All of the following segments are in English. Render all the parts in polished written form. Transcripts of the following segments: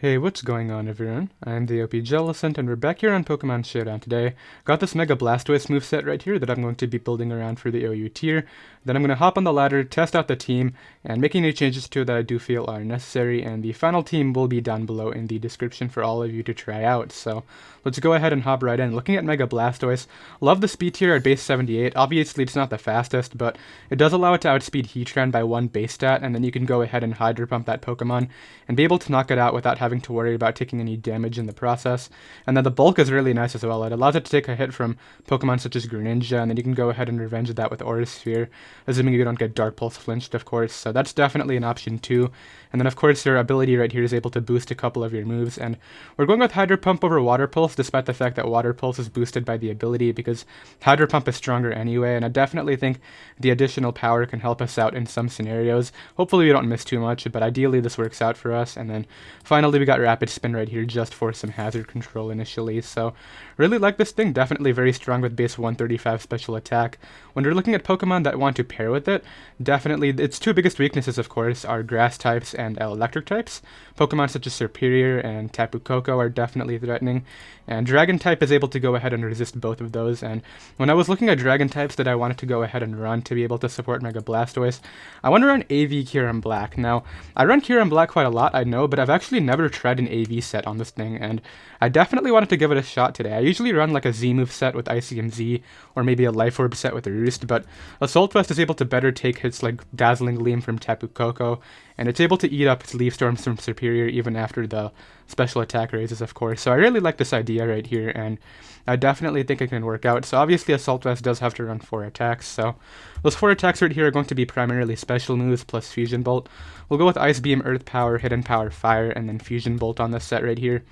Hey, what's going on everyone? I'm the OPJellicent and we're back here on Pokemon Showdown today. Got this Mega Blastoise moveset right here that I'm going to be building around for the OU tier. Then I'm going to hop on the ladder, test out the team, and make any changes to it that I do feel are necessary, and the final team will be down below in the description for all of you to try out. So let's go ahead and hop right in. Looking at Mega Blastoise, love the speed tier at base 78. Obviously it's not the fastest, but it does allow it to outspeed Heatran by one base stat, and then you can go ahead and Hydro Pump that Pokemon and be able to knock it out without having to worry about taking any damage in the process. And then the bulk is really nice as well. It allows it to take a hit from Pokemon such as Greninja, and then you can go ahead and revenge that with Aura Sphere, assuming you don't get Dark Pulse flinched, of course. So that's definitely an option too. And then of course your ability right here is able to boost a couple of your moves, and we're going with Hydro Pump over Water Pulse, despite the fact that Water Pulse is boosted by the ability, because Hydro Pump is stronger anyway, and I definitely think the additional power can help us out in some scenarios. Hopefully we don't miss too much, but ideally this works out for us. And then finally we got Rapid Spin right here just for some hazard control initially. So really like this thing, definitely very strong with base 135 special attack. When we're looking at Pokemon that want to pair with it, definitely its two biggest weaknesses of course are grass types and electric types. Pokemon such as Serperior and Tapu Koko are definitely threatening, and Dragon type is able to go ahead and resist both of those. And when I was looking at Dragon types that I wanted to go ahead and run to be able to support Mega Blastoise, I want to run AV Kyurem-Black. Now, I run Kyurem-Black quite a lot, I know, but I've actually never tried an AV set on this thing, and I definitely wanted to give it a shot today. I usually run like a Z move set with ICMZ, or maybe a Life Orb set with a Roost, but Assault Vest is able to better take hits like Dazzling Gleam from Tapu Koko, and it's able to eat up its Leaf Storms from Serperior even after the special attack raises, of course. So I really like this idea right here, and I definitely think it can work out. So obviously Assault Vest does have to run 4 attacks, so those 4 attacks right here are going to be primarily special moves plus Fusion Bolt. We'll go with Ice Beam, Earth Power, Hidden Power, Fire, and then Fusion Bolt on this set right here.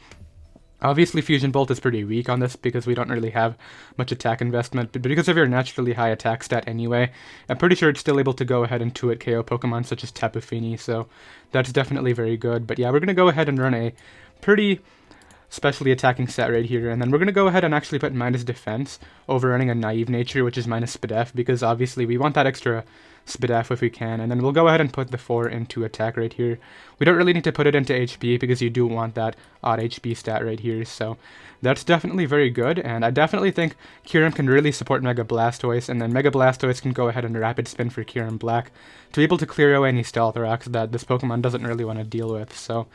Obviously, Fusion Bolt is pretty weak on this because we don't really have much attack investment, but because of your naturally high attack stat anyway, I'm pretty sure it's still able to go ahead and 2-hit KO Pokemon such as Tapu Fini, so that's definitely very good. But yeah, we're going to go ahead and run a pretty specially attacking set right here, and then we're going to go ahead and actually put minus defense over running a naive nature, which is minus SPDF, because obviously we want that extra SPDF if we can, and then we'll go ahead and put the 4 into attack right here. We don't really need to put it into HP because you do want that odd HP stat right here, so that's definitely very good, and I definitely think Kyurem can really support Mega Blastoise, and then Mega Blastoise can go ahead and Rapid Spin for Kyurem-Black to be able to clear away any Stealth Rocks that this Pokemon doesn't really want to deal with. So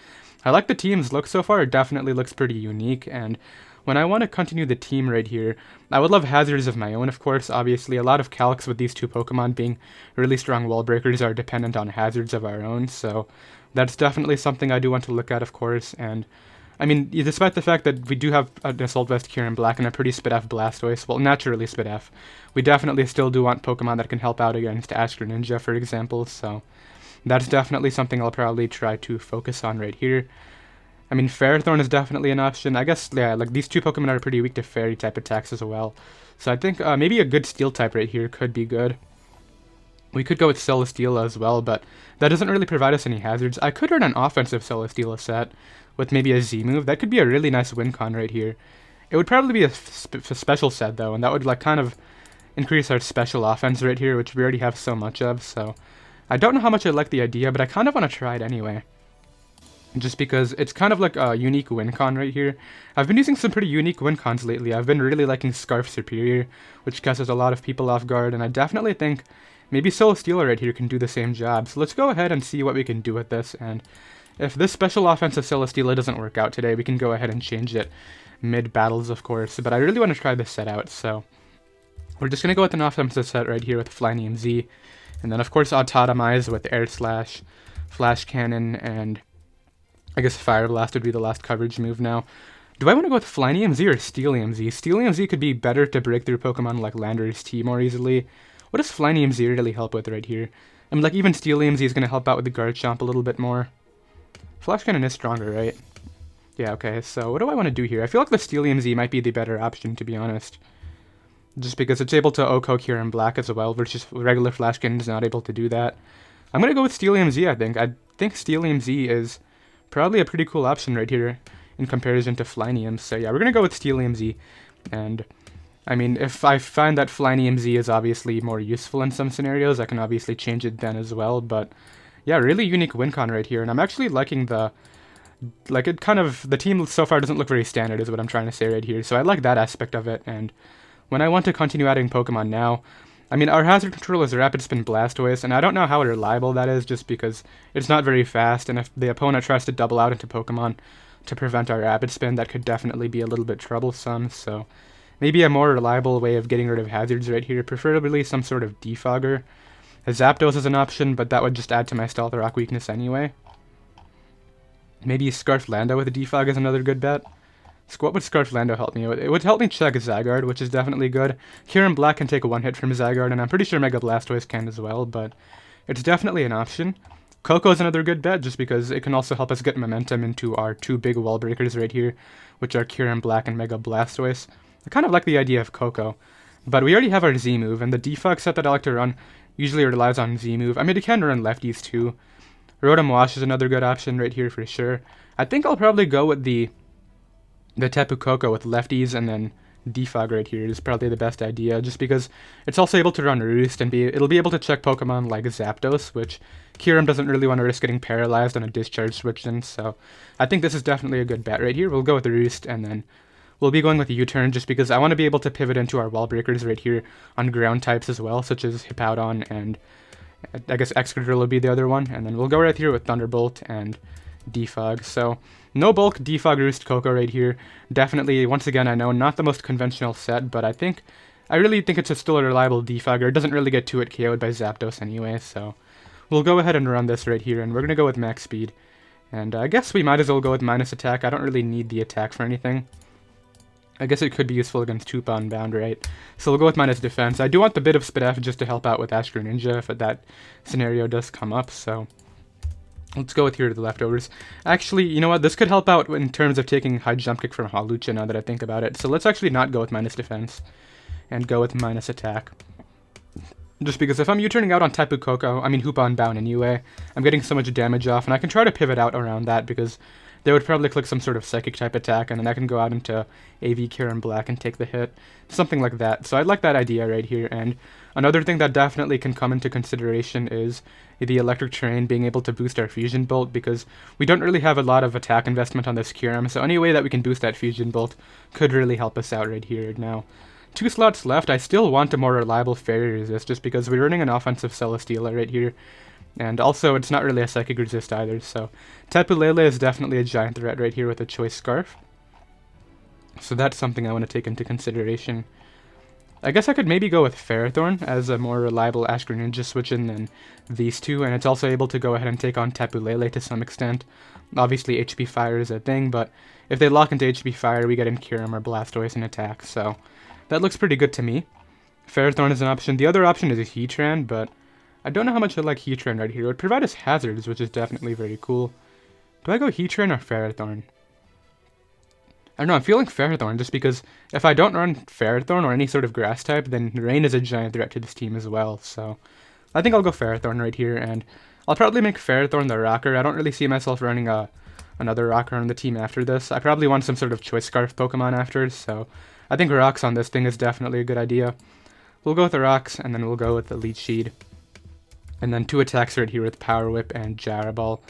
I like the team's look so far. It definitely looks pretty unique, and when I want to continue the team right here, I would love hazards of my own, of course. Obviously, a lot of calcs with these two Pokemon being really strong wall breakers are dependent on hazards of our own, so that's definitely something I do want to look at, of course. And I mean, despite the fact that we do have an Assault Vest Kyurem-Black and a pretty SPDF Blastoise, well, naturally SPDF, we definitely still do want Pokemon that can help out against Ash Greninja, for example, so that's definitely something I'll probably try to focus on right here. I mean, Ferrothorn is definitely an option. I guess, yeah, like these two Pokemon are pretty weak to Fairy type attacks as well. So I think maybe a good Steel type right here could be good. We could go with Celesteela as well, but that doesn't really provide us any hazards. I could run an offensive Celesteela set with maybe a Z move. That could be a really nice win con right here. It would probably be a special set though, and that would like kind of increase our special offense right here, which we already have so much of. So I don't know how much I like the idea, but I kind of want to try it anyway, just because it's kind of like a unique win con right here. I've been using some pretty unique win cons lately. I've been really liking Scarf Serperior, which catches a lot of people off guard, and I definitely think maybe Celesteela right here can do the same job. So let's go ahead and see what we can do with this, and if this special offensive Celesteela doesn't work out today, we can go ahead and change it mid-battles, of course, but I really want to try this set out, so we're just going to go with an offensive set right here with Flynium Z, and then of course Autotomize with Air Slash, Flash Cannon, and I guess Fire Blast would be the last coverage move now. Do I want to go with Flynium Z or Steelium Z? Steelium Z could be better to break through Pokemon like Landorus T more easily. What does Flynium Z really help with right here? I mean, like even Steelium Z is going to help out with the Garchomp a little bit more. Flash Cannon is stronger, right? Yeah, okay, so what do I want to do here? I feel like the Steelium Z might be the better option, to be honest, just because it's able to OHKO Kyurem-Black as well, versus regular Flash Cannon is not able to do that. I'm going to go with Steelium Z, I think. I think Steelium Z is probably a pretty cool option right here in comparison to Flynium. So yeah, we're going to go with Steelium Z. And I mean, if I find that Flynium Z is obviously more useful in some scenarios, I can obviously change it then as well. But yeah, really unique win con right here. And I'm actually liking the Like, it kind of, the team so far doesn't look very standard is what I'm trying to say right here, so I like that aspect of it. And when I want to continue adding Pokemon now, I mean, our hazard control is Rapid Spin Blastoise, and I don't know how reliable that is just because it's not very fast, and if the opponent tries to double out into Pokemon to prevent our Rapid Spin, that could definitely be a little bit troublesome, so maybe a more reliable way of getting rid of hazards right here, preferably some sort of defogger. A Zapdos is an option, but that would just add to my Stealth Rock weakness anyway. Maybe Scarf Lando with a defog is another good bet. What would Scarf Lando help me with? It would help me check Zygarde, which is definitely good. Kyurem-Black can take a one-hit from Zygarde, and I'm pretty sure Mega Blastoise can as well, but it's definitely an option. Koko is another good bet, just because it can also help us get momentum into our two big wall breakers right here, which are Kyurem-Black and Mega Blastoise. I kind of like the idea of Koko, but we already have our Z move, and the defog set that I like to run usually relies on Z move. I mean, it can run lefties too. Rotom Wash is another good option right here for sure. I think I'll probably go with the Tapu Koko with lefties, and then defog right here is probably the best idea, just because it's also able to run Roost, and it'll be able to check Pokemon like Zapdos, which Kyurem doesn't really want to risk getting paralyzed on a discharge switch in, so I think this is definitely a good bet right here. We'll go with Roost, and then we'll be going with a U-turn, just because I want to be able to pivot into our wall breakers right here on ground types as well, such as Hippowdon, and I guess Excadrill would be the other one, and then we'll go right here with Thunderbolt and defog. So no bulk defog Roost Koko right here. Definitely, once again, I know not the most conventional set, but I really think it's still a reliable defogger. It doesn't really get 2-hit KO'd by Zapdos anyway, so we'll go ahead and run this right here, and we're gonna go with max speed. And I guess we might as well go with minus attack. I don't really need the attack for anything. I guess it could be useful against Tupa Unbound, right? So we'll go with minus defense. I do want the bit of Spadef just to help out with Ash Greninja if that scenario does come up, so let's go with here to the leftovers. Actually, you know what? This could help out in terms of taking high jump kick from Hawlucha now that I think about it. So let's actually not go with minus defense and go with minus attack. Just because if I'm U-turning out on Tapu Koko, I mean Hoopa Unbound anyway, I'm getting so much damage off, and I can try to pivot out around that because they would probably click some sort of Psychic type attack, and then I can go out into AV Kyurem-Black and take the hit. Something like that. So I like that idea right here, and another thing that definitely can come into consideration is the Electric Terrain being able to boost our Fusion Bolt, because we don't really have a lot of attack investment on this Kyurem, so any way that we can boost that Fusion Bolt could really help us out right here. Now, 2 slots left. I still want a more reliable Fairy Resist, just because we're running an offensive Celesteela right here. And also, it's not really a Psychic Resist either, so Tapu Lele is definitely a giant threat right here with a Choice Scarf. So that's something I want to take into consideration. I guess I could maybe go with Ferrothorn as a more reliable Ash Greninja switch in than these two, and it's also able to go ahead and take on Tapu Lele to some extent. Obviously, HP Fire is a thing, but if they lock into HP Fire, we get in Kyurem or Blastoise in attack, so that looks pretty good to me. Ferrothorn is an option. The other option is a Heatran, but I don't know how much I like Heatran right here. It would provide us hazards, which is definitely very cool. Do I go Heatran or Ferrothorn? I don't know, I'm feeling Ferrothorn just because if I don't run Ferrothorn or any sort of grass type, then Rain is a giant threat to this team as well, so I think I'll go Ferrothorn right here, and I'll probably make Ferrothorn the rocker. I don't really see myself running another rocker on the team after this. I probably want some sort of Choice Scarf Pokemon after, so I think rocks on this thing is definitely a good idea. We'll go with the rocks, and then we'll go with the Leech Seed. And then 2 attacks right here with Power Whip and Gyro Ball.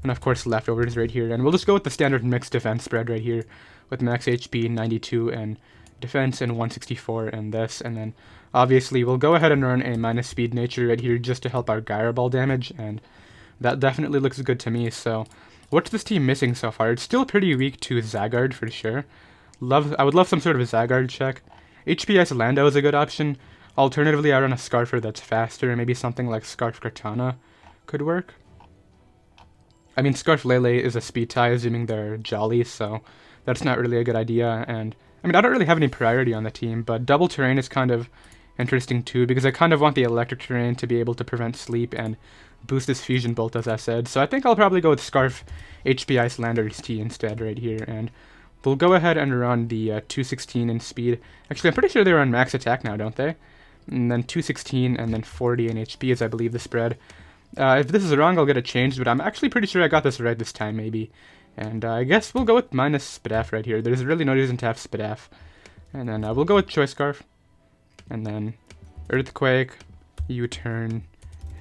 And of course leftovers right here. And we'll just go with the standard mixed defense spread right here with max HP 92 and defense and 164 and this. And then obviously we'll go ahead and run a minus speed nature right here just to help our Gyro Ball damage. And that definitely looks good to me. So what's this team missing so far? It's still pretty weak to Zygarde for sure. I would love some sort of a Zygarde check. HP Ice Lando is a good option. Alternatively, I run a Scarfer that's faster, maybe something like Scarf Kartana could work. I mean, Scarf Lele is a speed tie, assuming they're jolly, so that's not really a good idea. And I mean, I don't really have any priority on the team, but Double Terrain is kind of interesting too, because I kind of want the Electric Terrain to be able to prevent sleep and boost this Fusion Bolt, as I said. So I think I'll probably go with Scarf HP Icelander's T instead right here, and we'll go ahead and run the 216 in speed. Actually, I'm pretty sure they run max attack now, don't they? And then 216 and then 40 in HP is, I believe, the spread. If this is wrong, I'll get it changed, but I'm actually pretty sure I got this right this time, maybe. And I guess we'll go with minus Spadef right here. There's really no reason to have Spadef. And then we'll go with Choice Scarf. And then Earthquake, U-turn,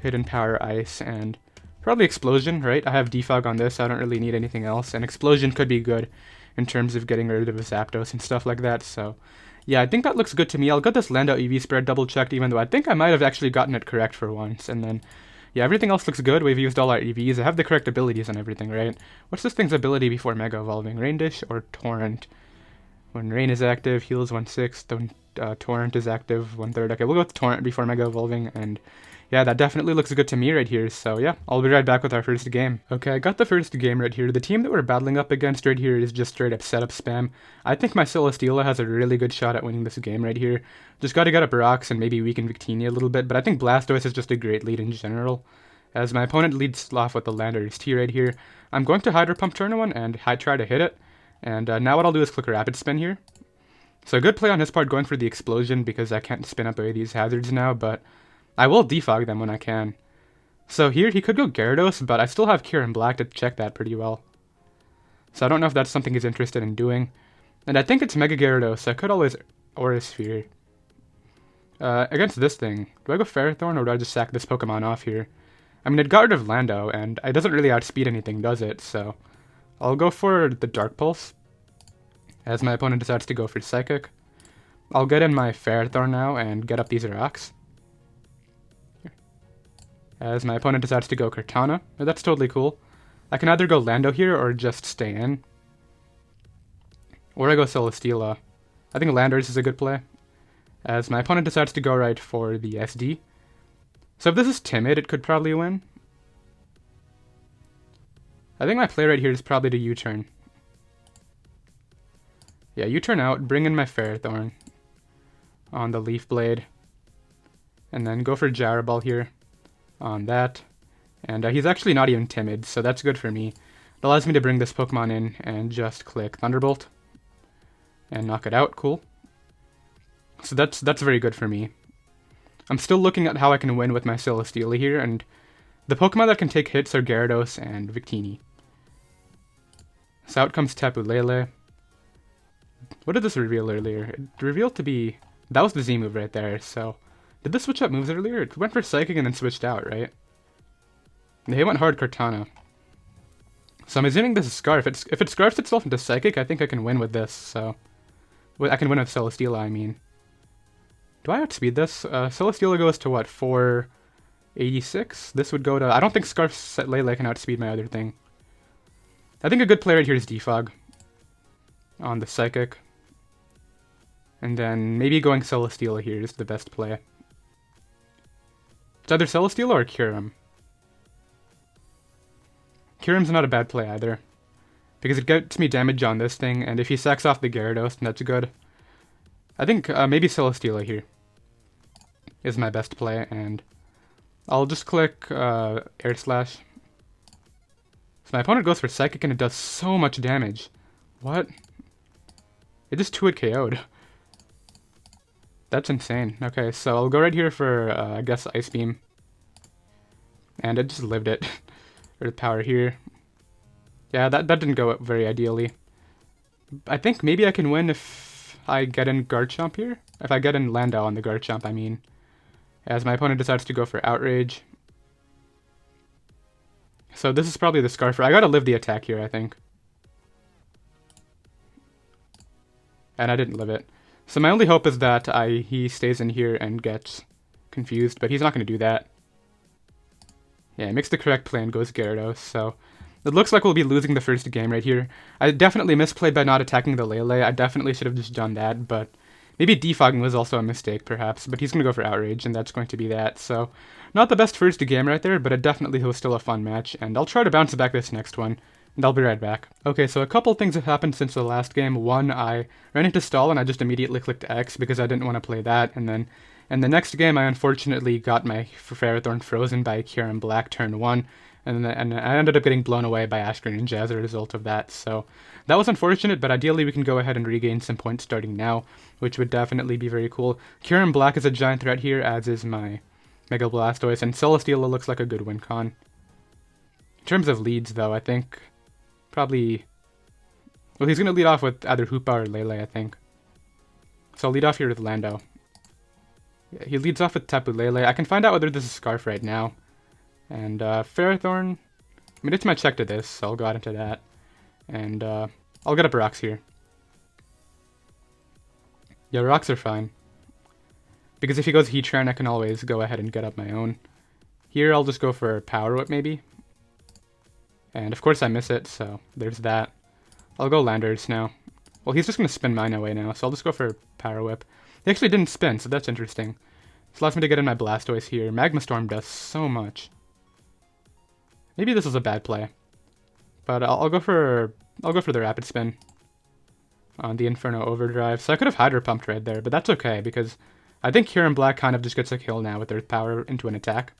Hidden Power Ice, and Probably Explosion, right? I have Defog on this, so I don't really need anything else, and Explosion could be good in terms of getting rid of Zapdos and stuff like that, so yeah, I think that looks good to me. I'll get this Lando EV spread double checked, even though I think I might have actually gotten it correct for once, and then yeah, everything else looks good. We've used all our EVs. I have the correct abilities and everything, right? What's this thing's ability before Mega Evolving? Rain Dish or Torrent? When Rain is active, heals 1/6. When Torrent is active, 1/3. Okay, we'll go with Torrent before Mega Evolving, and yeah, that definitely looks good to me right here. So yeah, I'll be right back with our first game. Okay, I got the first game right here. The team that we're battling up against right here is just straight up setup spam. I think my Celesteela has a really good shot at winning this game right here. Just gotta get up rocks and maybe weaken Victini a little bit, but I think Blastoise is just a great lead in general. As my opponent leads off with the Landorus T right here, I'm going to Hydro Pump turn 1 and try to hit it. And now what I'll do is click Rapid Spin here. So a good play on his part going for the Explosion because I can't spin up away these hazards now, but I will defog them when I can. So here he could go Gyarados, but I still have Kyurem-Black to check that pretty well. So I don't know if that's something he's interested in doing. And I think it's Mega Gyarados, so I could always Aura Sphere. Against this thing, do I go Ferrothorn or do I just sack this Pokemon off here? I mean, it got rid of Lando, and it doesn't really outspeed anything, does it? So I'll go for the Dark Pulse, as my opponent decides to go for Psychic. I'll get in my Ferrothorn now and get up these rocks. As my opponent decides to go Cortana. That's totally cool. I can either go Lando here or just stay in. Or I go Celesteela. I think Landorus is a good play. As my opponent decides to go right for the SD. So if this is Timid, it could probably win. I think my play right here is probably to U-turn. Yeah, U-turn out, bring in my Ferrothorn on the Leaf Blade. And then go for Gyro Ball here on that. And he's actually not even Timid, so that's good for me. It allows me to bring this Pokemon in and just click Thunderbolt. And knock it out, cool. So that's very good for me. I'm still looking at how I can win with my Celesteela here, and the Pokemon that can take hits are Gyarados and Victini. So out comes Tapu Lele. What did this reveal earlier? It revealed to be... That was the Z move right there, so... Did this switch up moves earlier? It went for Psychic and then switched out, right? They went hard Cortana. So I'm assuming this is Scarf. If it Scarfs itself into Psychic, I think I can win with this, so... I can win with Celesteela, I mean. Do I outspeed this? Celesteela goes to what, 486? This would go to... I don't think Scarf Lele can outspeed my other thing. I think a good play right here is Defog on the Psychic. And then maybe going Celesteela here is the best play. It's either Celesteela or Kyurem. Kyurem's not a bad play either, because it gets me damage on this thing, and if he sacks off the Gyarados, then that's good. I think maybe Celesteela here is my best play, and I'll just click Air Slash. So my opponent goes for Psychic, and it does so much damage. What? It just 2-hit KO'd. That's insane. Okay, so I'll go right here for, I guess, Ice Beam. And it just lived it. Or the power here. Yeah, that didn't go very ideally. I think maybe I can win if I get in Garchomp here. If I get in Lando on the Garchomp, I mean. As my opponent decides to go for Outrage. So this is probably the Scarfer. I gotta live the attack here, I think. And I didn't live it. So my only hope is that he stays in here and gets confused, but he's not going to do that. Yeah, he makes the correct play and goes Gyarados, so it looks like we'll be losing the first game right here. I definitely misplayed by not attacking the Lele. I definitely should have just done that, but maybe defogging was also a mistake, perhaps, but he's going to go for Outrage, and that's going to be that, so not the best first game right there, but it definitely was still a fun match, and I'll try to bounce back this next one. And I'll be right back. Okay, so a couple things have happened since the last game. One, I ran into stall and I just immediately clicked X because I didn't want to play that. And then in the next game, I unfortunately got my Ferrothorn frozen by Kyurem-Black turn 1. And I ended up getting blown away by Ash Greninja as a result of that. So that was unfortunate, but ideally we can go ahead and regain some points starting now, which would definitely be very cool. Kyurem-Black is a giant threat here, as is my Mega Blastoise, and Celesteela looks like a good win con. In terms of leads, though, I think... Probably... Well, he's going to lead off with either Hoopa or Lele, I think. So I'll lead off here with Lando. Yeah, he leads off with Tapu Lele. I can find out whether this is Scarf right now. And Ferrothorn, I mean, it's my check to this, so I'll go out into that. And I'll get up rocks here. Yeah, rocks are fine. Because if he goes Heatran, I can always go ahead and get up my own. Here, I'll just go for Power Whip, maybe. And of course I miss it, so there's that. I'll go Landers now. Well, he's just going to spin mine away now, so I'll just go for Power Whip. He actually didn't spin, so that's interesting. This allows me to get in my Blastoise here. Magma Storm does so much. Maybe this was a bad play. But I'll go for the Rapid Spin on the Inferno Overdrive. So I could have Hydro Pumped right there, but that's okay, because I think Kyurem-Black kind of just gets a kill now with Earth Power into an attack.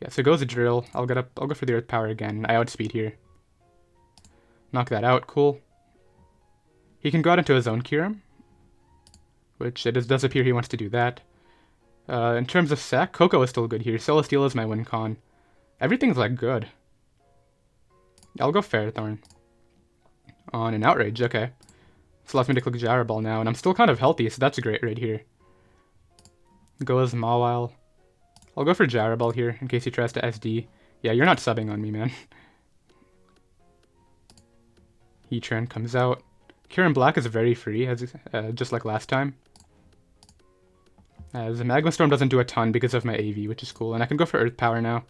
Yeah, so goes a Drill. I'll go for the Earth Power again. I outspeed here. Knock that out, cool. He can go out into his own Kyurem, which it does appear he wants to do that. In terms of Sack, Koko is still good here. Celesteela is my win con. Everything's like good. I'll go Ferrothorn. On an Outrage, okay. This allows me to click Gyro Ball now, and I'm still kind of healthy, so that's great right here. Goes Mawile. I'll go for Gyro Ball here, in case he tries to SD. Yeah, you're not subbing on me, man. Heatran comes out. Kyurem-Black is very free, as just like last time. As the Magma Storm doesn't do a ton because of my AV, which is cool, and I can go for Earth Power now.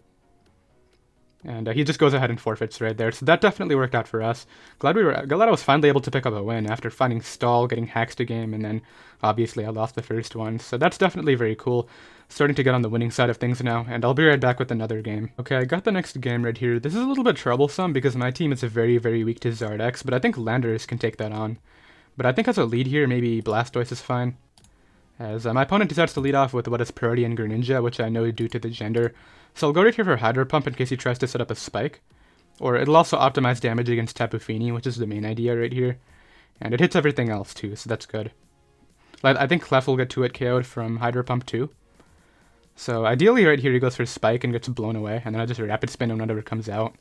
And he just goes ahead and forfeits right there, so that definitely worked out for us. Glad I was finally able to pick up a win after finding Stall, getting hacks to game, and then obviously I lost the first one. So that's definitely very cool. Starting to get on the winning side of things now, and I'll be right back with another game. Okay, I got the next game right here. This is a little bit troublesome because my team is very, very weak to Zardex, but I think Landers can take that on. But I think as a lead here, maybe Blastoise is fine. As my opponent decides to lead off with what is Protean Greninja, which I know due to the gender. So I'll go right here for Hydro Pump in case he tries to set up a Spike. Or it'll also optimize damage against Tapu Fini, which is the main idea right here. And it hits everything else too, so that's good. I think Clef will get 2-hit KO'd from Hydro Pump too. So ideally right here he goes for Spike and gets blown away, and then I just Rapid Spin him whenever it comes out.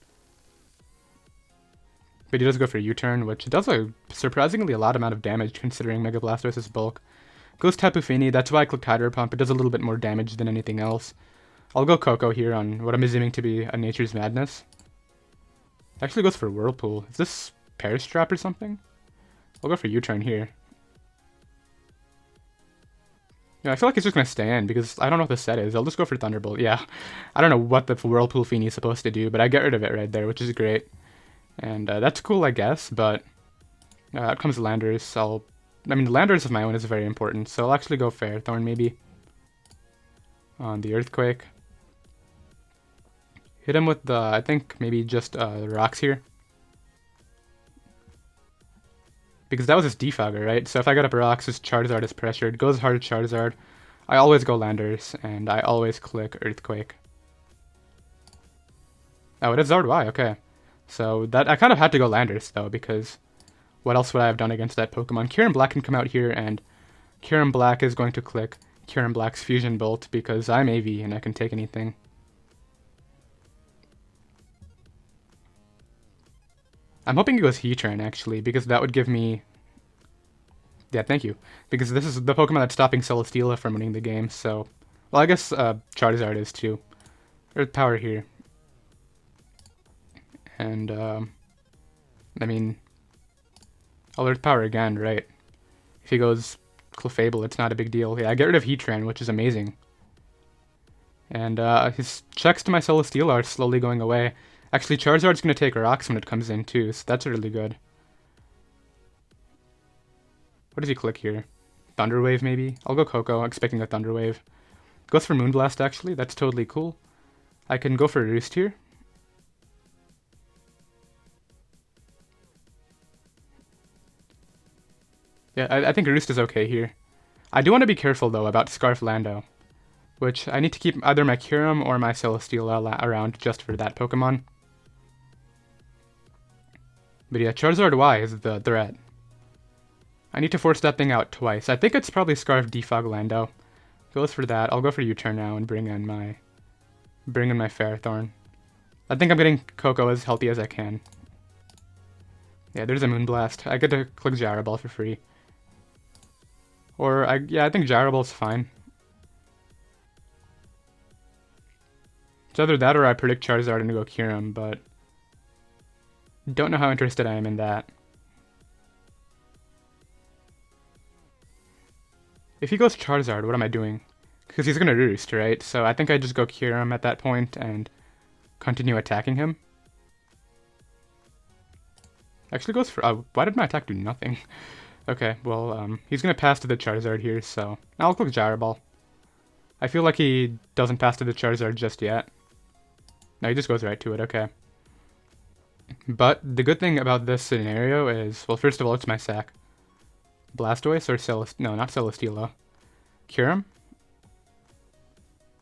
But he does go for U-turn, which does a surprisingly a lot amount of damage considering Mega Blastoise's bulk. Goes Tapu Fini, that's why I clicked Hydro Pump. It does a little bit more damage than anything else. I'll go Koko here on what I'm assuming to be a Nature's Madness. Actually goes for Whirlpool. Is this Perish Trap or something? I'll go for U-turn here. Yeah, I feel like it's just going to stay in because I don't know what the set is. I'll just go for Thunderbolt. Yeah, I don't know what the Whirlpool Fini is supposed to do, but I get rid of it right there, which is great. And that's cool, I guess, but out comes Landers. I mean, Landers of my own is very important, so I'll actually go Ferrothorn maybe. On the Earthquake. Hit him with the, I think, maybe just the rocks here. Because that was his Defogger, right? So if I got up rocks, his Charizard is pressured. Goes hard Charizard. I always go Landers, and I always click Earthquake. Oh, it is Zard Y, okay. So that I kind of had to go Landers, though, because what else would I have done against that Pokemon? Kyurem-Black can come out here, and Kyurem-Black is going to click Kyurem-Black's Fusion Bolt, because I'm AV, and I can take anything. I'm hoping he goes Heatran, actually, because that would give me... Yeah, thank you. Because this is the Pokemon that's stopping Celesteela from winning the game, so... Well, I guess Charizard is, too. Earth Power here. And, I mean... I'll Earth Power again, right? If he goes Clefable, it's not a big deal. Yeah, I get rid of Heatran, which is amazing. And his checks to my Celesteela are slowly going away. Actually, Charizard's going to take rocks when it comes in, too, so that's really good. What does he click here? Thunder Wave, maybe? I'll go Koko, expecting a Thunder Wave. Goes for Moonblast, actually. That's totally cool. I can go for Roost here. Yeah, I think Roost is okay here. I do want to be careful, though, about Scarf Lando, which I need to keep either my Kyurem or my Celesteela around just for that Pokemon. But yeah, Charizard Y is the threat. I need to force that thing out twice. I think it's probably Scarf Defog Lando. Goes for that. I'll go for U-turn now and bring in my Ferrothorn. I think I'm getting Koko as healthy as I can. Yeah, there's a Moonblast. I get to click Gyro Ball for free. Or, I think Gyro Ball's fine. It's either that or I predict Charizard and go Kyurem, but don't know how interested I am in that. If he goes Charizard, what am I doing? Because he's gonna Roost, right? So I think I just go Kyurem at that point and continue attacking him. Actually goes for... why did my attack do nothing? Okay, well, he's gonna pass to the Charizard here, so I'll click Gyro Ball. I feel like he doesn't pass to the Charizard just yet. No, he just goes right to it, okay. But the good thing about this scenario is, well, first of all, it's my sack. Blastoise or no, not Celesteela. Kyurem?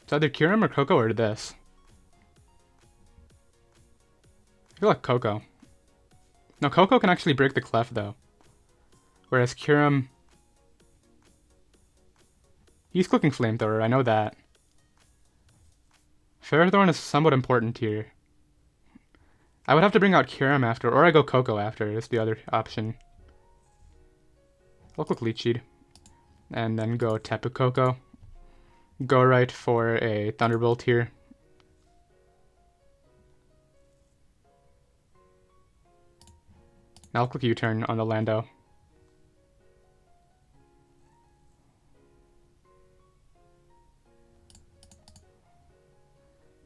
It's either Kyurem or Koko or this. I feel like Koko. No, Koko can actually break the clef, though. Whereas Kyurem... he's clicking Flamethrower, I know that. Ferrothorn is somewhat important here. I would have to bring out Kyurem after, or I go Koko after, is the other option. I'll click Leech Seed. And then go Tapu Koko. Go right for a Thunderbolt here. Now I'll click U-turn on the Lando.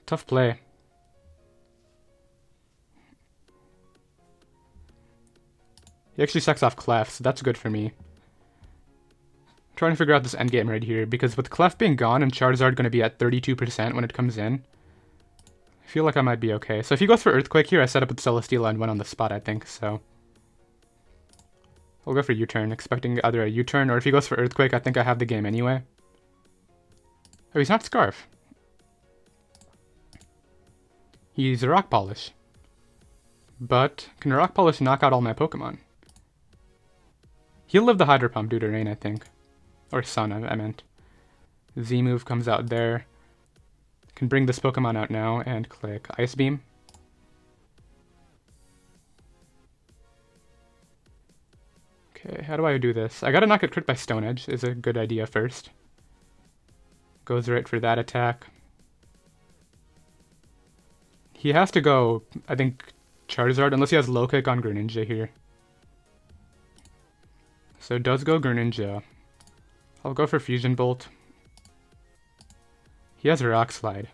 Tough play. He actually sucks off Clef, so that's good for me. I'm trying to figure out this endgame right here, because with Clef being gone and Charizard going to be at 32% when it comes in, I feel like I might be okay. So if he goes for Earthquake here, I set up with Celesteela and went on the spot, I think, so... I'll go for U-turn, expecting either a U-turn, or if he goes for Earthquake, I think I have the game anyway. Oh, he's not Scarf. He's a Rock Polish. But can Rock Polish knock out all my Pokemon? He'll live the Hydro Pump due to Rain, I think. Or Sun, I meant. Z-move comes out there. Can bring this Pokemon out now and click Ice Beam. Okay, how do I do this? I gotta not get crit by Stone Edge is a good idea first. Goes right for that attack. He has to go, I think, Charizard, unless he has Low Kick on Greninja here. So it does go Greninja. I'll go for Fusion Bolt. He has a Rock Slide.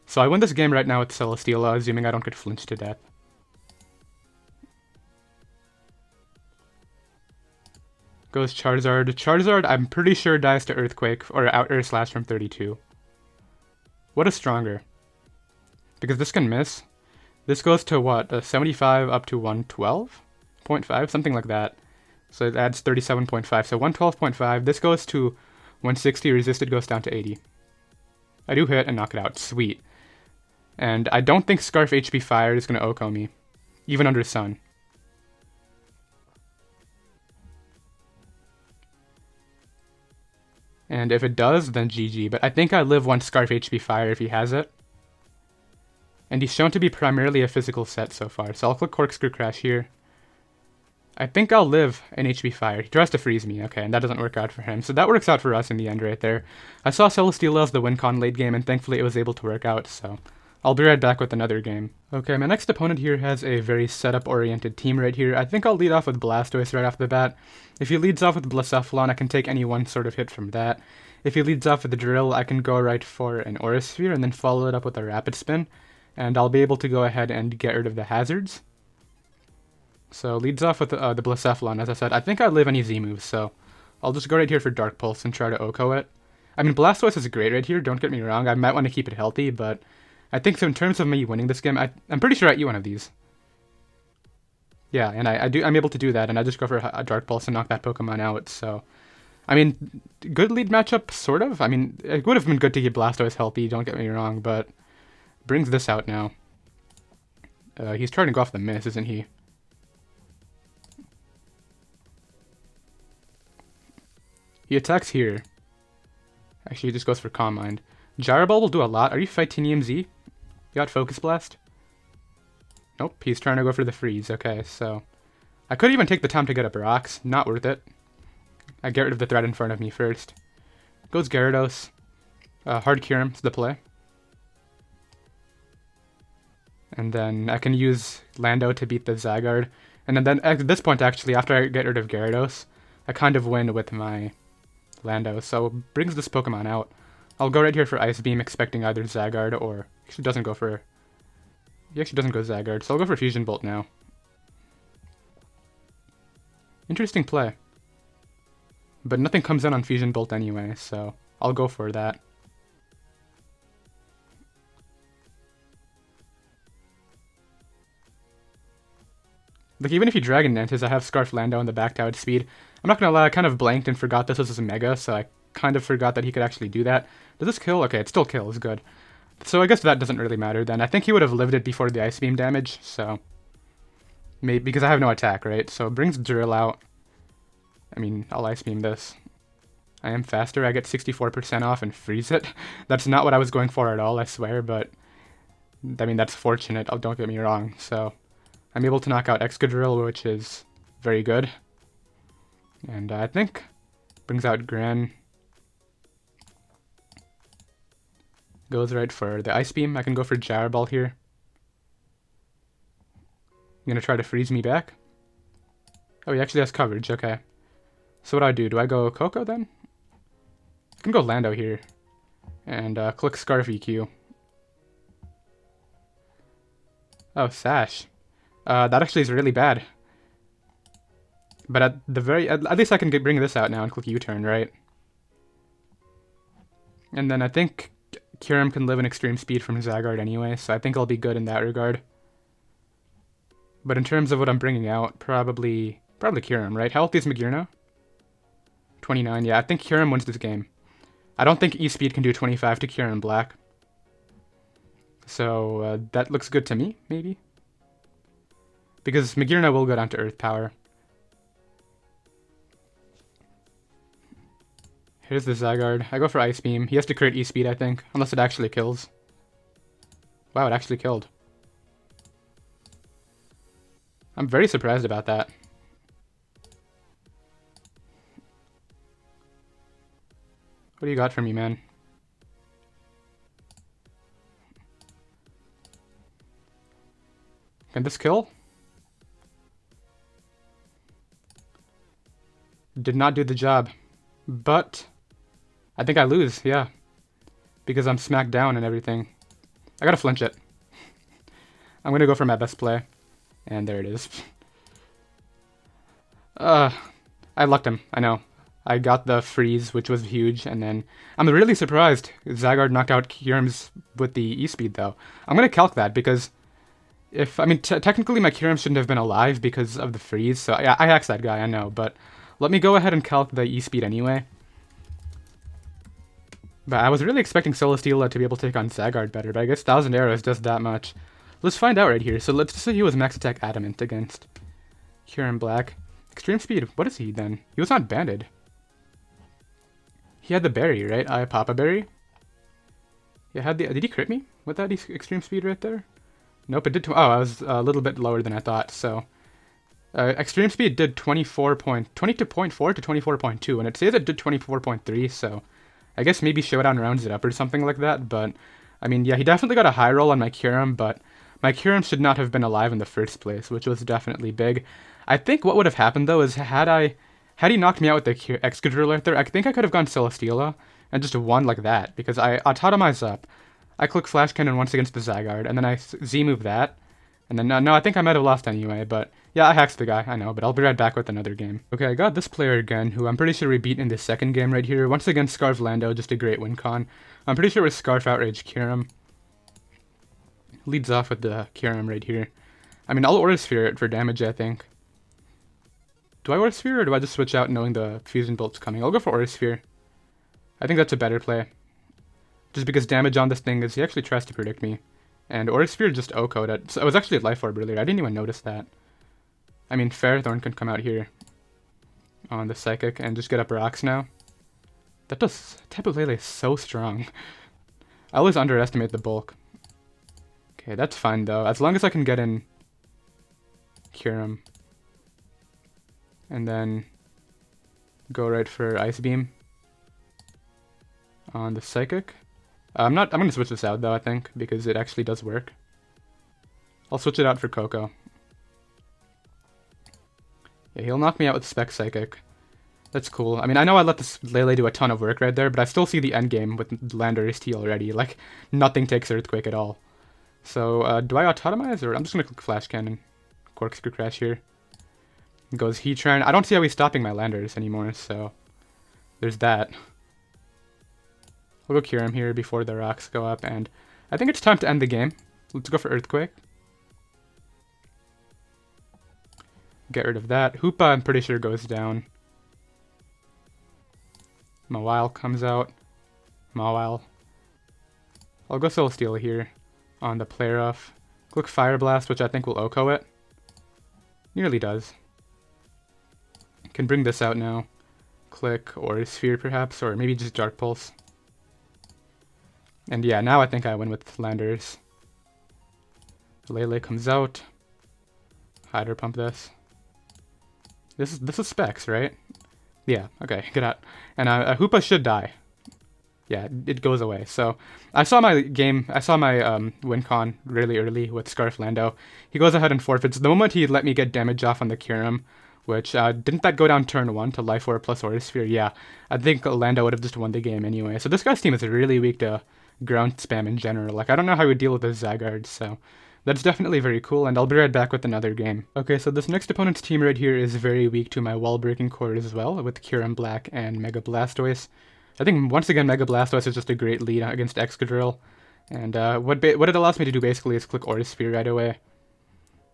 So I win this game right now with Celesteela, assuming I don't get flinched to death. Goes Charizard. Charizard, I'm pretty sure dies to Earthquake, or Out Air Slash from 32. What is stronger? Because this can miss. This goes to what? 75 up to 112.5? Something like that. So it adds 37.5. So 112.5. This goes to 160. Resisted goes down to 80. I do hit and knock it out. Sweet. And I don't think Scarf HP Fire is going to OHKO me. Even under Sun. And if it does, then GG. But I think I live one Scarf HP Fire if he has it. And he's shown to be primarily a physical set so far. So I'll click Corkscrew Crash here. I think I'll live an HP Fire. He tries to freeze me, okay, and that doesn't work out for him. So that works out for us in the end right there. I saw Celesteela as the win con late game, and thankfully it was able to work out, so I'll be right back with another game. Okay, my next opponent here has a very setup-oriented team right here. I think I'll lead off with Blastoise right off the bat. If he leads off with Blacephalon, I can take any one sort of hit from that. If he leads off with the Drill, I can go right for an Aura Sphere and then follow it up with a Rapid Spin. And I'll be able to go ahead and get rid of the hazards. So leads off with the Blacephalon, as I said. I think I live any Z-moves, so I'll just go right here for Dark Pulse and try to OHKO it. I mean, Blastoise is great right here, don't get me wrong. I might want to keep it healthy, but I think so in terms of me winning this game, I'm pretty sure I eat one of these. Yeah, and I'm able to do that, and I just go for a Dark Pulse and knock that Pokemon out, so... I mean, good lead matchup, sort of. I mean, it would have been good to keep Blastoise healthy, don't get me wrong, but... brings this out now. He's trying to go off the miss, isn't he? He attacks here. Actually, he just goes for Calm Mind. Gyro Ball will do a lot. Are you Fightinium Z? You got Focus Blast? Nope, he's trying to go for the freeze. Okay, so... I could even take the time to get up rocks. Not worth it. I get rid of the threat in front of me first. Goes Gyarados. Hard Kyurem is the play. And then I can use Lando to beat the Zygarde. And then at this point, actually, after I get rid of Gyarados, I kind of win with my Lando. So brings this Pokemon out. I'll go right here for Ice Beam, expecting either Zygarde or... Actually doesn't go for... He actually doesn't go Zygarde, so I'll go for Fusion Bolt now. Interesting play. But nothing comes in on Fusion Bolt anyway, so I'll go for that. Like, even if he Dragon Dances, I have Scarf Lando in the back to outspeed. I'm not gonna lie, I kind of blanked and forgot this was a Mega, so I kind of forgot that he could actually do that. Does this kill? Okay, it still kills, good. So I guess that doesn't really matter then. I think he would have lived it before the Ice Beam damage, so... Maybe, because I have no attack, right? So it brings Drill out. I mean, I'll Ice Beam this. I am faster, I get 64% off and freeze it. That's not what I was going for at all, I swear, but... I mean, that's fortunate, don't get me wrong, so... I'm able to knock out Excadrill, which is very good. And I think brings out Gran. Goes right for the Ice Beam. I can go for Gyro Ball here. I'm gonna try to freeze me back. Oh, he actually has coverage, okay. So what do? Do I go Koko then? I can go Lando here. And click Scarf EQ. Oh, Sash. That actually is really bad. But at least I can bring this out now and click U-turn, right? And then I think Kyurem can live in extreme speed from Zygarde anyway, so I think I'll be good in that regard. But in terms of what I'm bringing out, probably Kyurem, right? How healthy is Magearna? 29, yeah, I think Kyurem wins this game. I don't think E-Speed can do 25 to Kyurem-Black. So that looks good to me, maybe? Because Magearna will go down to Earth Power. Here's the Zygarde. I go for Ice Beam. He has to crit E-Speed, I think. Unless it actually kills. Wow, it actually killed. I'm very surprised about that. What do you got for me, man? Can this kill? Did not do the job. But I think I lose, yeah. Because I'm smacked down and everything. I gotta flinch it. I'm gonna go for my best play. And there it is. I lucked him, I know. I got the freeze, which was huge, and then... I'm really surprised Zygarde knocked out Kyurem's with the E-Speed, though. I'm gonna calc that, because... I mean, technically my Kyurem shouldn't have been alive because of the freeze, so yeah, I hacked that guy, I know, but... Let me go ahead and calc the E-Speed anyway. But I was really expecting Celesteela to be able to take on Zygarde better, but I guess 1000 Arrows does that much. Let's find out right here. So let's just say he was Max Attack Adamant against Kyurem-Black. Extreme Speed, what is he then? He was not banded. He had the berry, right? I Papa Berry? Yeah, did he crit me with that Extreme Speed right there? Nope, it did. Oh, I was a little bit lower than I thought, so... Extreme Speed did 22.4 to 24.2, and it says it did 24.3, so I guess maybe Showdown rounds it up or something like that, but I mean, yeah, he definitely got a high roll on my Kyurem, but my Kyurem should not have been alive in the first place, which was definitely big. I think what would have happened, though, is had he knocked me out with the Excadrill right there, I think I could have gone Celesteela and just won like that, because I Autotomize up, I click Flash Cannon once against the Zygarde, and then I Z-move that, and then, no, I think I might have lost anyway, but yeah, I hacked the guy, I know, but I'll be right back with another game. Okay, I got this player again, who I'm pretty sure we beat in the second game right here. Once again, Scarf Lando, just a great win con. I'm pretty sure it was Scarf Outrage Kyurem. Leads off with the Kyurem right here. I mean, I'll Aura Sphere it for damage, I think. Do I Aura Sphere, or do I just switch out knowing the Fusion Bolt's coming? I'll go for Aura Sphere. I think that's a better play. Just because damage on this thing is he actually tries to predict me. And Aura Sphere just O-code it. So it was actually a Life Orb earlier. I didn't even notice that. I mean, Ferrothorn can come out here on the Psychic and just get up rocks now. That does... Tapu Lele is so strong. I always underestimate the bulk. Okay, that's fine though. As long as I can get in Kyurem. And then go right for Ice Beam on the Psychic. I'm gonna switch this out though, I think, because it actually does work. I'll switch it out for Koko. Yeah, he'll knock me out with Spec Psychic. That's cool. I mean, I know I let this Lele do a ton of work right there, but I still see the end game with Landorus T already. Like, nothing takes Earthquake at all. So, do I Autotomize, or I'm just going to click Flash Cannon. Corkscrew Crash here. Goes Heatran. I don't see how he's stopping my Landorus anymore, so there's that. We'll go Kyurem here before the rocks go up, and I think it's time to end the game. Let's go for Earthquake. Get rid of that. Hoopa, I'm pretty sure, goes down. Mawile comes out. Mawile. I'll go Celesteela here on the play rough. Click Fire Blast, which I think will OHKO it. Nearly does. Can bring this out now. Click or Sphere perhaps, or maybe just Dark Pulse. And yeah, now I think I win with Landers. Lele comes out. Hydro Pump this. This is Specs, right? Yeah, okay, get out. And Hoopa should die. Yeah, it goes away. So I saw my win con really early with Scarf Lando. He goes ahead and forfeits. The moment he let me get damage off on the Kyurem, which didn't that go down turn 1 to Life Orb plus Aura Sphere? Yeah, I think Lando would have just won the game anyway. So this guy's team is really weak to ground spam in general. Like, I don't know how he would deal with this Zygarde, so that's definitely very cool, and I'll be right back with another game. Okay, so this next opponent's team right here is very weak to my wall-breaking core as well, with Kyurem-Black and Mega Blastoise. I think, once again, Mega Blastoise is just a great lead against Excadrill, and what it allows me to do basically is click Aura Sphere right away.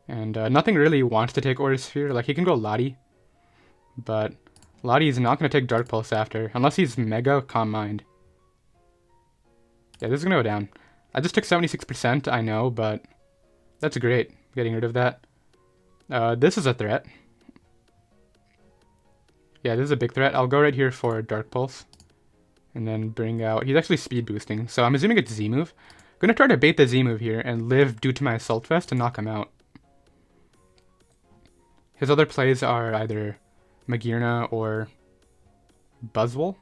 And nothing really wants to take Aura Sphere. Like, he can go Lottie, but Lottie is not going to take Dark Pulse after, unless he's Mega Calm Mind. Yeah, this is going to go down. I just took 76%, I know, but that's great, getting rid of that. This is a threat. Yeah, this is a big threat. I'll go right here for Dark Pulse. And then bring out... He's actually speed boosting, so I'm assuming it's Z-move. I'm going to try to bait the Z-move here and live due to my Assault Vest and knock him out. His other plays are either Magearna or Buzzwole.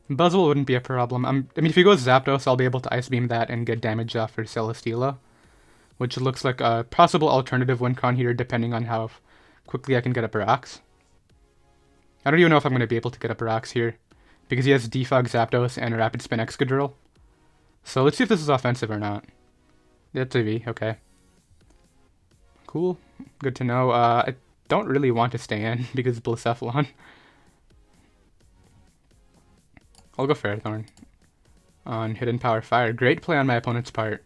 Buzzwole wouldn't be a problem. I mean, if he goes Zapdos, I'll be able to Ice Beam that and get damage off for Celesteela, which looks like a possible alternative win con here, depending on how quickly I can get up rocks. I don't even know if I'm going to be able to get up rocks here, because he has Defog Zapdos and Rapid Spin Excadrill. So let's see if this is offensive or not. That's a V, okay. Cool, good to know. I don't really want to stay in because Blacephalon. I'll go Ferrothorn on Hidden Power Fire. Great play on my opponent's part.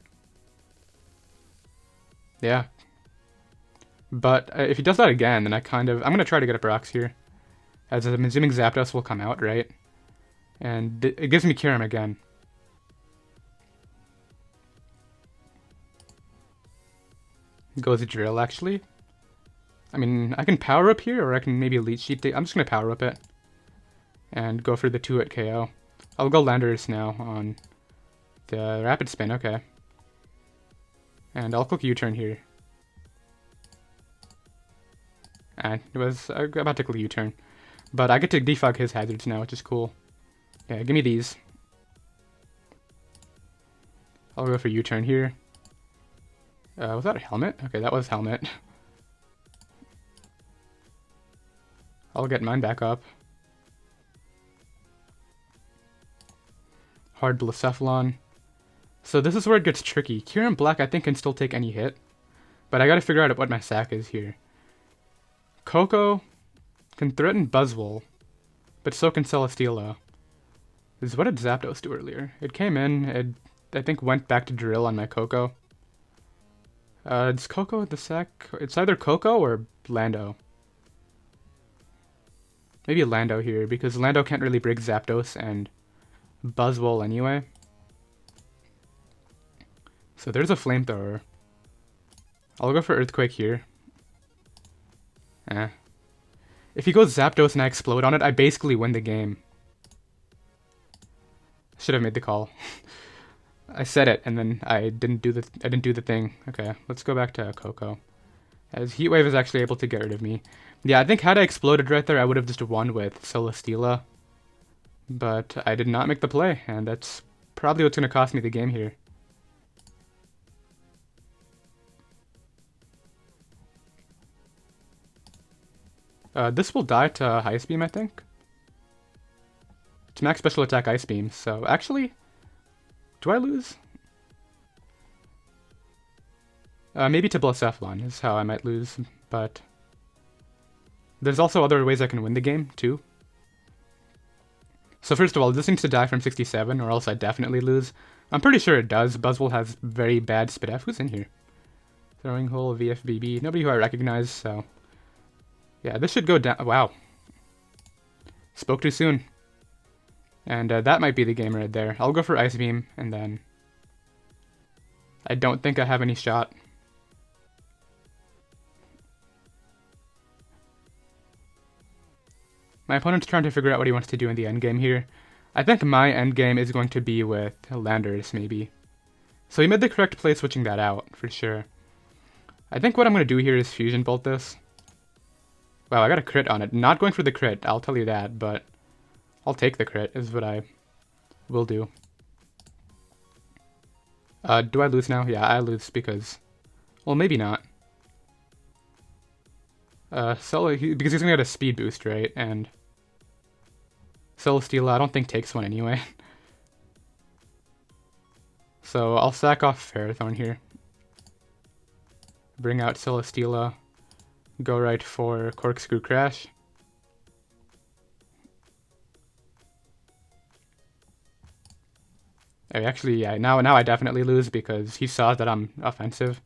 Yeah. But if he does that again, then I'm going to try to get up rocks here. As I'm assuming Zapdos will come out, right? And it gives me Kyurem again. Goes Drill, actually. I mean, I can Power Up here, or I can maybe Leech Sheet. I'm just going to Power Up it. And go for the 2-hit KO. I'll go Landorus now on the Rapid Spin, okay. And I'll click U-turn here. And it was about to click U-turn. But I get to defog his hazards now, which is cool. Yeah, give me these. I'll go for U-turn here. Was that a Helmet? Okay, that was Helmet. I'll get mine back up. Hard Blacephalon. So this is where it gets tricky. Kyurem-Black I think can still take any hit, but I gotta figure out what my sack is here. Koko can threaten Buzzwole, but so can Celesteela. What did Zapdos do earlier? It came in, it I think went back to Drill on my Koko. It's Koko the sack? It's either Koko or Lando. Maybe Lando here, because Lando can't really break Zapdos and Buzzwole anyway. So there's a Flamethrower. I'll go for Earthquake here. If he goes Zapdos and I explode on it, I basically win the game. Should have made the call. I said it and then I didn't do the thing. Okay, let's go back to Koko. As Heat Wave is actually able to get rid of me. Yeah, I think had I exploded right there, I would have just won with Celesteela. But I did not make the play, and that's probably what's going to cost me the game here. This will die to Ice Beam, I think. It's max special attack Ice Beam, so actually, do I lose? Maybe to Blacephalon is how I might lose, but there's also other ways I can win the game, too. So first of all, this needs to die from 67, or else I definitely lose. I'm pretty sure it does. Buzzwole has very bad Spidef. Who's in here? Throwing Hole, VFBB. Nobody who I recognize, so... yeah, this should go down. Wow. Spoke too soon. And that might be the game right there. I'll go for Ice Beam, and then... I don't think I have any shot. My opponent's trying to figure out what he wants to do in the endgame here. I think my endgame is going to be with Landers, maybe. So he made the correct play switching that out, for sure. I think what I'm going to do here is Fusion Bolt this. Wow, I got a crit on it. Not going for the crit, I'll tell you that, but I'll take the crit, is what I will do. Do I lose now? Yeah, I lose because... well, maybe not. Because he's gonna get a speed boost, right? And Celesteela, I don't think takes one anyway. So I'll sack off Ferrothorn here. Bring out Celesteela. Go right for Corkscrew Crash. Actually, yeah, now I definitely lose because he saw that I'm offensive.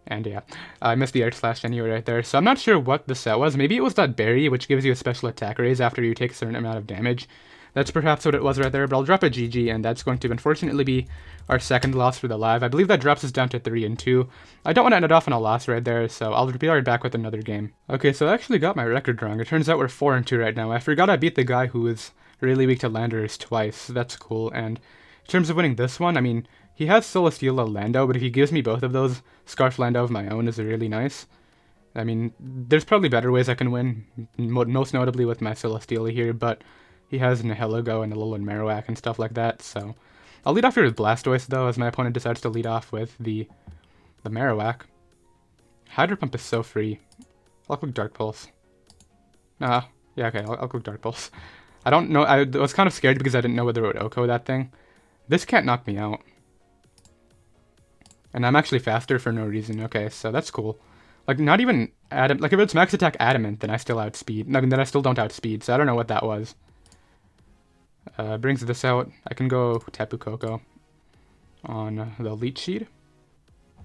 And yeah, I missed the Air Slash anyway right there. So I'm not sure what the set was. Maybe it was that berry, which gives you a special attack raise after you take a certain amount of damage. That's perhaps what it was right there, but I'll drop a GG, and that's going to unfortunately be our second loss for the live. I believe that drops us down to 3-2. I don't want to end it off on a loss right there, so I'll be right back with another game. Okay, so I actually got my record wrong. It turns out we're 4-2 right now. I forgot I beat the guy who was really weak to Landers twice. That's cool, and in terms of winning this one, I mean, he has Celesteela Lando, but if he gives me both of those, Scarf Lando of my own is really nice. I mean, there's probably better ways I can win, most notably with my Celesteela here, but he has Nihilego and Alolan Marowak and stuff like that, so... I'll lead off here with Blastoise, though, as my opponent decides to lead off with the Marowak. Hydro Pump is so free. I'll click Dark Pulse. Yeah, okay, I'll click Dark Pulse. I don't know, I was kind of scared because I didn't know whether it would OHKO that thing. This can't knock me out. And I'm actually faster for no reason. Okay, so that's cool. Like, not even Adamant. Like, if it's max attack Adamant, then I still outspeed. I mean, then I still don't outspeed, so I don't know what that was. Brings this out. I can go Tapu Koko on the Leech Seed.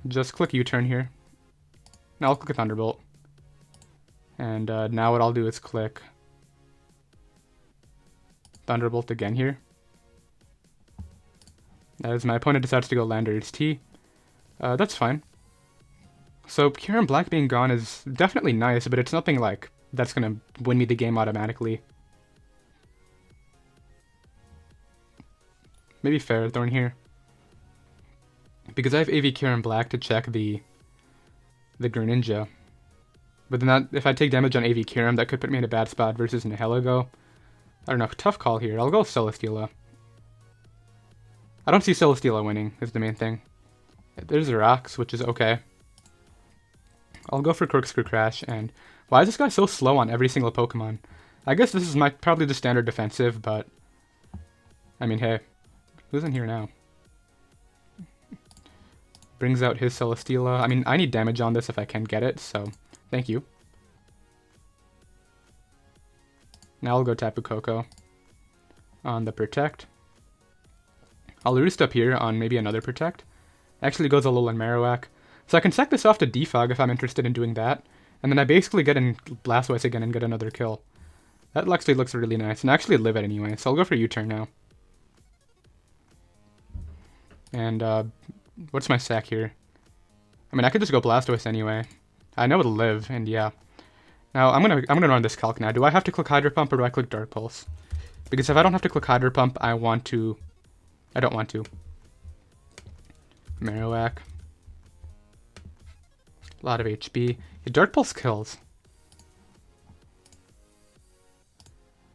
Just click U-turn here. Now I'll click a Thunderbolt. And now what I'll do is click Thunderbolt again here. As my opponent decides to go Landers T. That's fine. So Kyurem-Black being gone is definitely nice, but it's nothing like that's gonna win me the game automatically. Maybe Ferrothorn here. Because I have AV Kyurem-Black to check the Greninja. But then that, if I take damage on AV Kyurem, that could put me in a bad spot versus Nihilego. I don't know, tough call here. I'll go with Celesteela. I don't see Celesteela winning, is the main thing. There's Rocks, which is okay. I'll go for Corkscrew Crash, and why is this guy so slow on every single Pokemon? I guess this is probably the standard defensive, but I mean, hey, who's in here now? Brings out his Celesteela. I mean, I need damage on this if I can get it, so thank you. Now I'll go Tapu Koko on the Protect. I'll Roost up here on maybe another Protect. Actually goes Alolan Marowak. So I can sack this off to Defog if I'm interested in doing that. And then I basically get in Blastoise again and get another kill. That actually looks really nice. And I actually live it anyway, so I'll go for U-turn now. And what's my sack here? I mean, I could just go Blastoise anyway. I know it'll live, and yeah. Now I'm gonna run this calc now. Do I have to click Hydro Pump or do I click Dark Pulse? Because if I don't have to click Hydro Pump, I don't want to. Marowak. A lot of HP. Yeah, Dark Pulse kills.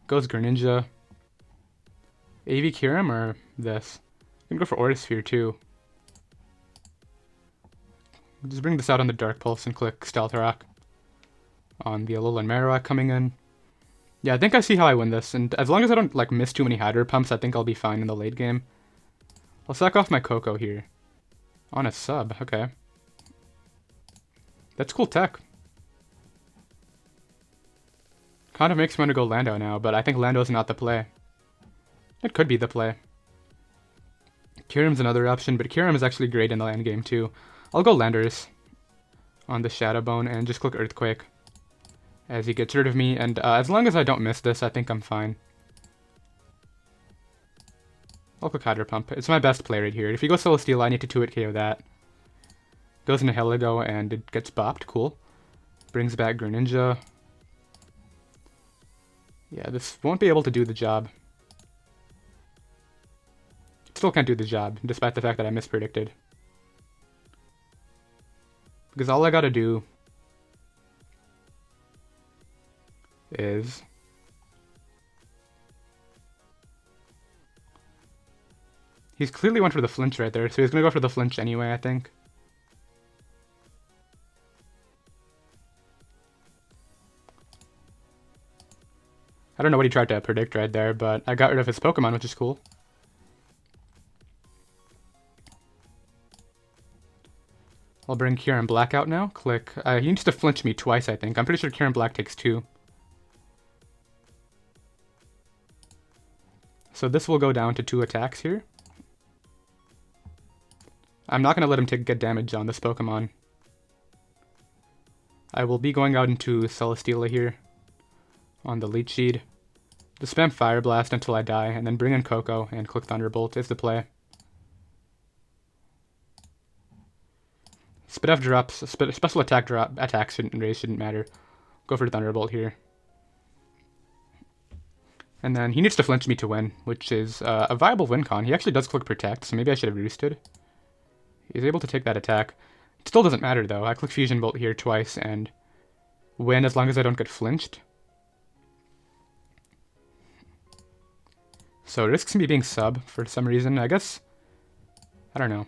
Goes Greninja. AV Kyurem or this? I'm gonna go for Aura Sphere too. Just bring this out on the Dark Pulse and click Stealth Rock. on the Alolan Marowak coming in. Yeah, I think I see how I win this, and as long as I don't like miss too many Hydro Pumps, I think I'll be fine in the late game. I'll sack off my Koko here. On a sub, okay. That's cool tech. Kind of makes me want to go Lando now, but I think Lando's not the play. It could be the play. Kyurem's another option, but Kyurem is actually great in the land game too. I'll go Landers on the Shadow Bone and just click Earthquake as he gets rid of me, and as long as I don't miss this, I think I'm fine. I'll click Hydro Pump. It's my best play right here. If he goes Celesteela, I need to 2-hit KO that. Goes into Heligo and it gets bopped. Cool. Brings back Greninja. Yeah, this won't be able to do the job. Still can't do the job, despite the fact that I mispredicted. Because all I gotta do is he's clearly went for the flinch right there, so he's gonna go for the flinch anyway, I think. I don't know what he tried to predict right there, but I got rid of his Pokemon, which is cool. I'll bring Kyurem-Black out now. Click. He needs to flinch me twice, I think. I'm pretty sure Kyurem-Black takes 2. So this will go down to 2 attacks here. I'm not going to let him get damage on this Pokemon. I will be going out into Celesteela here on the Leech Seed. Just spam Fire Blast until I die, and then bring in Koko and click Thunderbolt is the play. Spit F drops, special attack drop, attacks shouldn't matter. Go for Thunderbolt here. And then he needs to flinch me to win, which is a viable win con. He actually does click Protect, so maybe I should have roosted. He's able to take that attack. It still doesn't matter though. I click Fusion Bolt here twice and win as long as I don't get flinched. So it risks me being sub for some reason, I guess. I don't know.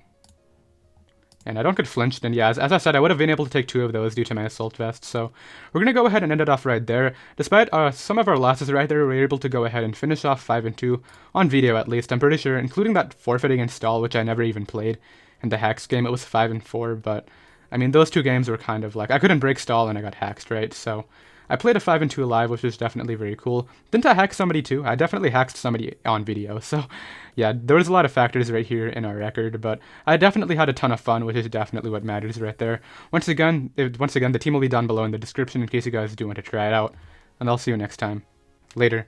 And I don't get flinched, and yeah, as I said, I would have been able to take 2 of those due to my Assault Vest, so we're going to go ahead and end it off right there. Despite some of our losses right there, we were able to go ahead and finish off 5-2, on video at least, I'm pretty sure, including that forfeiting install, which I never even played, and the Hacks game, it was 5-4, but, I mean, those 2 games were kind of like, I couldn't break stall and I got hacked, right, so I played a 5-2 live, which was definitely very cool. Didn't I hack somebody too? I definitely hacked somebody on video, so yeah, there was a lot of factors right here in our record, but I definitely had a ton of fun, which is definitely what matters right there. Once again, the team will be down below in the description in case you guys do want to try it out, and I'll see you next time. Later.